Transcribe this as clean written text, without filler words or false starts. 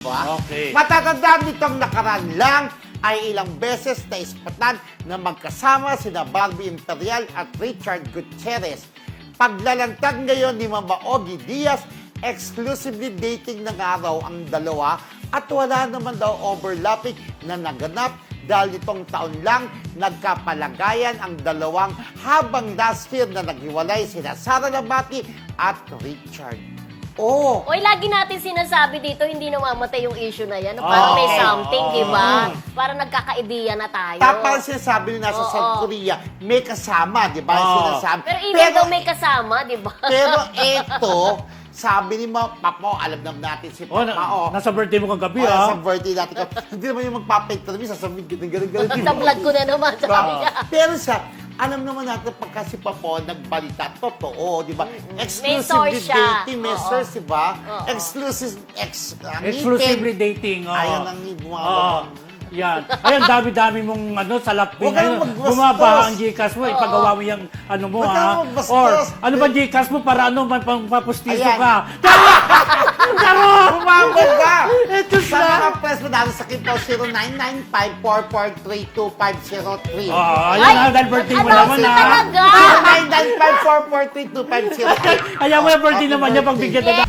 Okay. Matatandaan nitong nakaraan lang ay ilang beses na ispatan na magkasama sina Barbie Imperial at Richard Gutierrez. Paglalantad ngayon ni Mama Ogie Diaz, exclusively dating na nga raw ang dalawa at wala naman daw overlapping na naganap dahil itong taon lang nagkapalagayan ang dalawang habang last year na naghiwalay sina Sara Labati at Richard. Oh! Oy, lagi natin sinasabi dito, hindi namamatay yung issue na yan. Parang may something, di ba? Parang nagkakaideya na tayo. Tapos sinasabi nila sa South Korea, may kasama, di ba? Sinasabi. Pero even though may kasama, di ba? Pero eto, sabi ni Papa, alam naman natin si Papa. Nasa birthday mo kagabi, Sa birthday natin. Hindi naman yung magpapa-interview, sasabihin ganun. Sa vlog ko na naman, sabi niya. Pero alam naman natin pagka si Papa nagbalita, totoo, di ba? May source siya. Dating, may source, di ba? Exclusively dating. Ayan ang bumababa. Yan. Ayan, dami-dami mong salapin. Huwag kang magbastos. Bumabaha ang Gcash mo, ipagawa mo yung mo, Huwag ha? kang magbastos. Or, ano ba Gcash mo para papustiso Ayan. ka? Bumabog ka! Ito Sa siya. mga press mo dahil sa kinto 0995-443-2503. Ayan na, dahil birthday mo naman, si ha? talaga! 0995-443-2503. Ayan mo yung birthday naman niya, pagbigyan na.